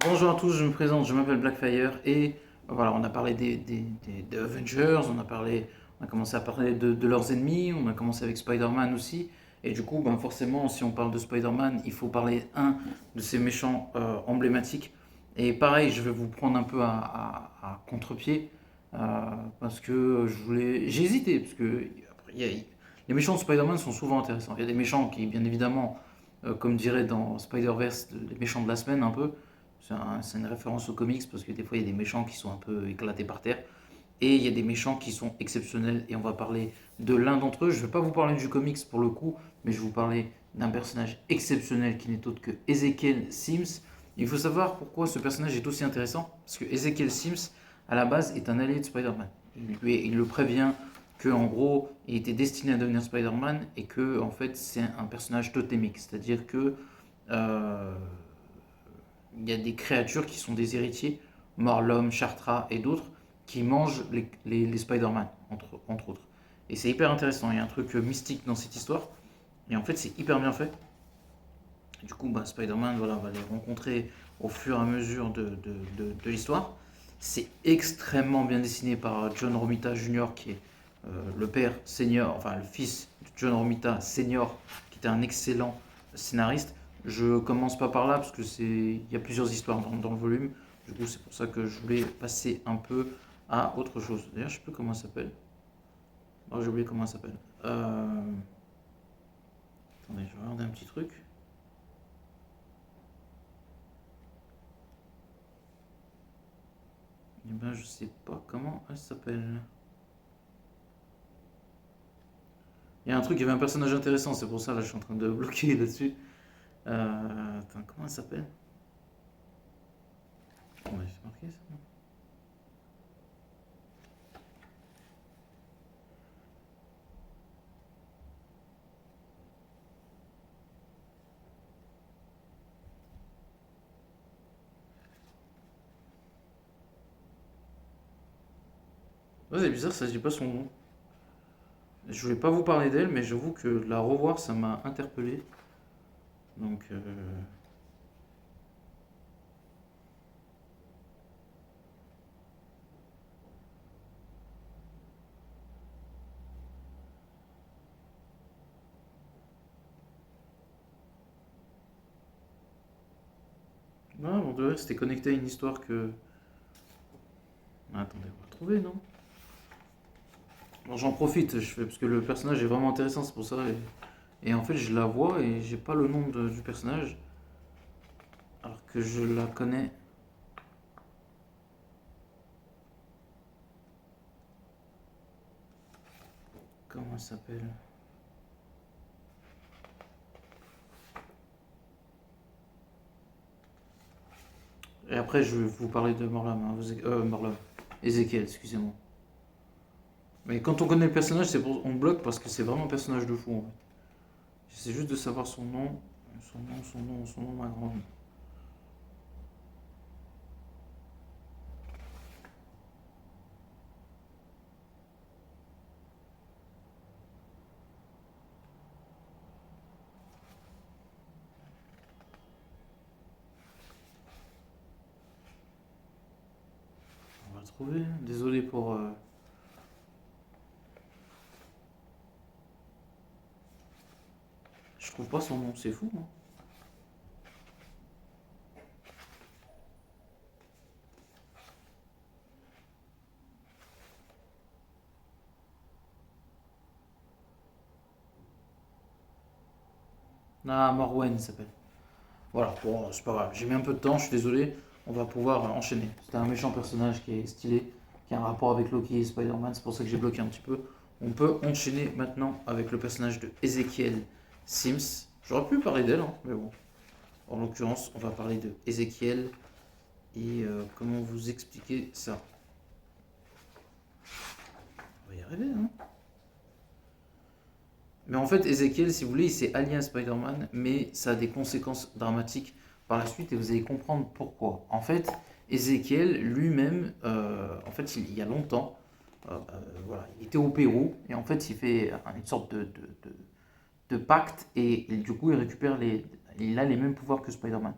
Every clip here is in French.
Bonjour à tous, je me présente, je m'appelle Blackfire et voilà, on a parlé des Avengers, on a commencé à parler de leurs ennemis, on a commencé avec Spider-Man aussi. Et du coup, ben forcément, si on parle de Spider-Man, il faut parler de ces méchants emblématiques. Et pareil, je vais vous prendre un peu à contre-pied parce que j'ai hésité parce que les méchants de Spider-Man sont souvent intéressants. Il y a des méchants qui, bien évidemment, comme dirait dans Spider-Verse, les méchants de la semaine un peu. C'est une référence aux comics parce que des fois il y a des méchants qui sont un peu éclatés par terre et il y a des méchants qui sont exceptionnels et on va parler de l'un d'entre eux. Je ne vais pas vous parler du comics pour le coup, mais je vais vous parler d'un personnage exceptionnel qui n'est autre que Ezekiel Sims. Il faut savoir pourquoi ce personnage est aussi intéressant parce que Ezekiel Sims à la base est un allié de Spider-Man. Il le prévient que en gros il était destiné à devenir Spider-Man et que en fait c'est un personnage totémique, c'est-à-dire que euh, il y a des créatures qui sont des héritiers, Morlom, Chartra et d'autres, qui mangent les Spider-Man, entre autres. Et c'est hyper intéressant, il y a un truc mystique dans cette histoire, et en fait c'est hyper bien fait. Du coup, bah, Spider-Man, voilà, on va les rencontrer au fur et à mesure de l'histoire. C'est extrêmement bien dessiné par John Romita Jr., qui est le père senior, enfin le fils de John Romita Senior, qui était un excellent scénariste. Je commence pas par là parce que il y a plusieurs histoires dans le volume. Du coup, c'est pour ça que je voulais passer un peu à autre chose. D'ailleurs, je sais plus comment ça s'appelle. Oh, j'ai oublié comment ça s'appelle. Attendez, je vais regarder un petit truc. Eh ben, je sais pas comment elle s'appelle. Il y a un truc, il y avait un personnage intéressant, c'est pour ça là je suis en train de bloquer là-dessus. Attends, comment elle s'appelle? Ouais, c'est marqué ça. Ouais, c'est bizarre, ça dit pas son nom. Je voulais pas vous parler d'elle, mais j'avoue que la revoir ça m'a interpellé. Donc, non, bon, de vrai, c'était connecté à une histoire que. Ah, attendez, on va trouver, non? Bon, j'en profite, parce que le personnage est vraiment intéressant, c'est pour ça. Et en fait, je la vois et j'ai pas le nom du personnage, alors que je la connais. Comment elle s'appelle? Et après, je vais vous parler de Morlam, hein, Morlam. Ezekiel, excusez-moi. Mais quand on connaît le personnage, on bloque parce que c'est vraiment un personnage de fou en fait. J'essaie juste de savoir son nom. Son nom, ma grande. On va le trouver. Désolé pour. Je trouve pas son nom, c'est fou, hein. Ah, Morwen il s'appelle. Voilà, bon, c'est pas grave. J'ai mis un peu de temps, je suis désolé. On va pouvoir enchaîner. C'était un méchant personnage qui est stylé, qui a un rapport avec Loki et Spider-Man. C'est pour ça que j'ai bloqué un petit peu. On peut enchaîner maintenant avec le personnage de Ezekiel Sims. J'aurais pu parler d'elle, hein, mais bon. En l'occurrence, on va parler de Ezekiel et comment vous expliquer ça. On va y arriver, hein. Mais en fait, Ezekiel, si vous voulez, il s'est allié à Spider-Man, mais ça a des conséquences dramatiques par la suite et vous allez comprendre pourquoi. En fait, Ezekiel lui-même, en fait, il y a longtemps, voilà, il était au Pérou et en fait, il fait une sorte de pacte et du coup, il a les mêmes pouvoirs que Spider-Man.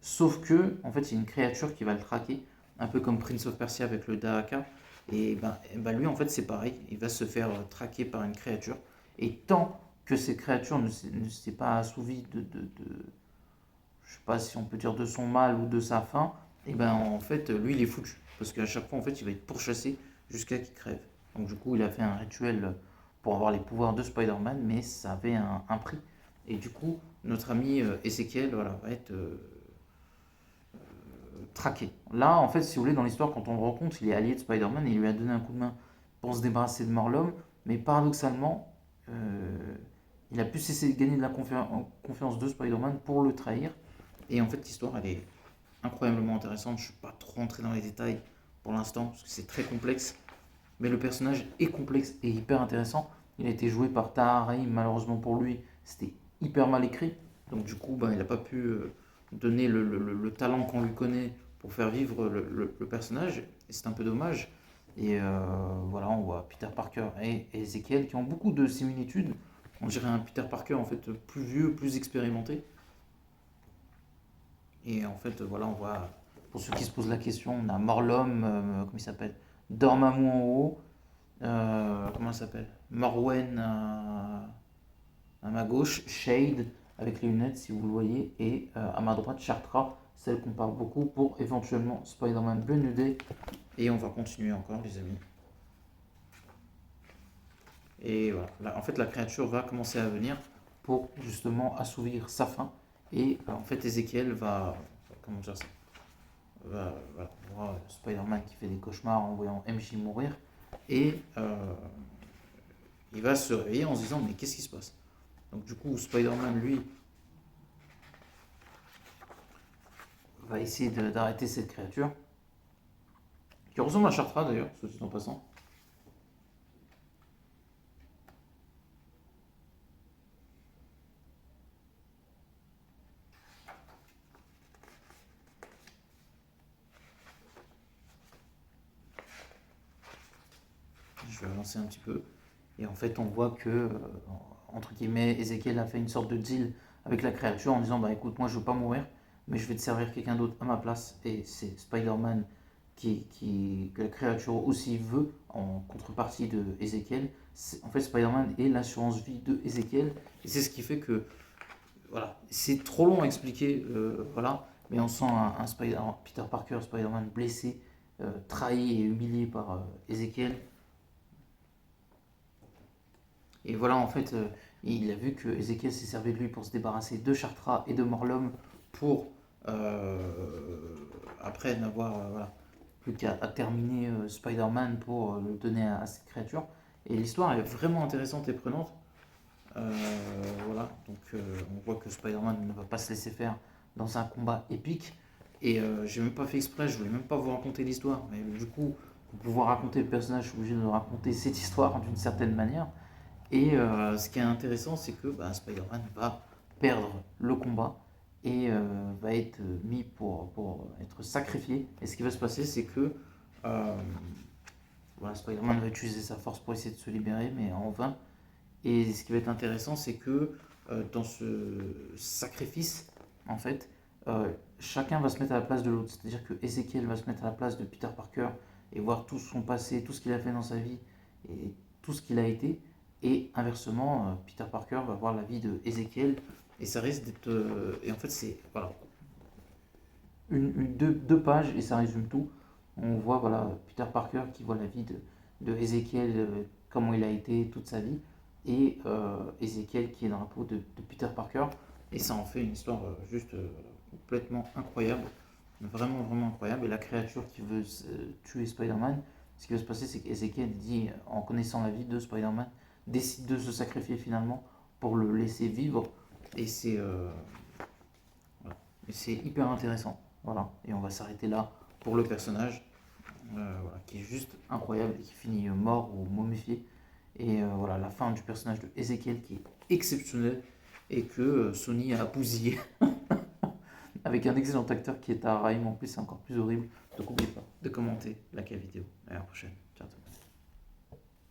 sauf que, en fait, il y a une créature qui va le traquer, un peu comme Prince of Persia avec le Dahaka. Et ben lui, en fait, c'est pareil. Il va se faire traquer par une créature. Et tant que cette créature ne s'est pas assouvie je sais pas si on peut dire de son mal ou de sa faim, et ben en fait, lui, il est foutu. Parce qu'à chaque fois, en fait, il va être pourchassé jusqu'à qu'il crève. Donc, du coup, il a fait un rituel pour avoir les pouvoirs de Spider-Man, mais ça avait un prix. Et du coup, notre ami Ezekiel, voilà, va être traqué. Là, en fait, si vous voulez, dans l'histoire, quand on le rencontre, il est allié de Spider-Man et il lui a donné un coup de main pour se débarrasser de Morlom, mais paradoxalement, il a pu cesser de gagner de la confiance de Spider-Man pour le trahir. Et en fait, l'histoire, elle est incroyablement intéressante. Je ne suis pas trop rentré dans les détails pour l'instant, parce que c'est très complexe. Mais le personnage est complexe et hyper intéressant. Il a été joué par Tahar Rahim, malheureusement pour lui, c'était hyper mal écrit. Donc du coup, il n'a pas pu donner le talent qu'on lui connaît pour faire vivre le personnage. Et c'est un peu dommage. Et voilà, on voit Peter Parker et Ezekiel qui ont beaucoup de similitudes. On dirait un Peter Parker en fait plus vieux, plus expérimenté. Et en fait, voilà, on voit, pour ceux qui se posent la question, on a Morlom, comment il s'appelle, Dormammu en haut, comment il s'appelle, Morwen à ma gauche, Shade avec les lunettes si vous le voyez, et à ma droite, Chartra, celle qu'on parle beaucoup pour éventuellement Spider-Man Brand New Day. Et on va continuer encore, les amis. Et voilà, là, en fait, la créature va commencer à venir pour justement assouvir sa faim. Et en fait, Ezekiel va, comment dire ça, voilà, on voit Spider-Man qui fait des cauchemars en voyant MJ mourir. Et il va se réveiller en se disant mais qu'est-ce qui se passe. Donc du coup Spider-Man lui va essayer d'arrêter cette créature qui ressemble à Chartra d'ailleurs, ceci en passant. Je vais avancer un petit peu. Et en fait on voit que entre guillemets Ezekiel a fait une sorte de deal avec la créature en disant bah écoute moi je veux pas mourir mais je vais te servir quelqu'un d'autre à ma place. Et c'est Spider-Man que la créature aussi veut en contrepartie de Ezekiel. En fait, Spider-Man est l'assurance vie de Ezekiel. Et c'est ce qui fait que, voilà, c'est trop long à expliquer, voilà, mais on sent un Peter Parker, Spider-Man blessé, trahi et humilié par Ezekiel. Et voilà, en fait, il a vu que Ezekiel s'est servi de lui pour se débarrasser de Chartra et de Morlom pour, après n'avoir voilà, plus qu'à terminer Spider-Man pour le donner à cette créature. Et l'histoire est vraiment intéressante et prenante. Voilà, donc on voit que Spider-Man ne va pas se laisser faire dans un combat épique. Et j'ai même pas fait exprès, je voulais même pas vous raconter l'histoire. Mais du coup, pour pouvoir raconter le personnage, je suis obligé de raconter cette histoire d'une certaine manière. Et ce qui est intéressant, c'est que Spider-Man va perdre le combat et va être mis pour être sacrifié. Et ce qui va se passer, c'est que euh, voilà, Spider-Man va utiliser sa force pour essayer de se libérer, mais en vain. Et ce qui va être intéressant, c'est que dans ce sacrifice, en fait, chacun va se mettre à la place de l'autre. C'est-à-dire que Ezekiel va se mettre à la place de Peter Parker et voir tout son passé, tout ce qu'il a fait dans sa vie et tout ce qu'il a été. Et inversement, Peter Parker va voir la vie de Ezekiel et ça risque d'être. Et en fait, c'est voilà, deux pages et ça résume tout. On voit voilà, Peter Parker qui voit la vie de Ezekiel, comment il a été toute sa vie, et Ezekiel qui est dans la peau de Peter Parker. Et ça en fait une histoire juste complètement incroyable, vraiment vraiment incroyable. Et la créature qui veut tuer Spider-Man, ce qui va se passer, c'est qu'Ezekiel dit, en connaissant la vie de Spider-Man, décide de se sacrifier finalement pour le laisser vivre. Et voilà. Et c'est hyper intéressant. Voilà. Et on va s'arrêter là pour le personnage, voilà, qui est juste incroyable et qui finit mort ou momifié. Et voilà, la fin du personnage de Ezekiel qui est exceptionnel et que Sony a bousillé avec un excellent acteur qui est à Raïm en plus, c'est encore plus horrible. Donc n'oubliez pas de commenter la vidéo. À la prochaine.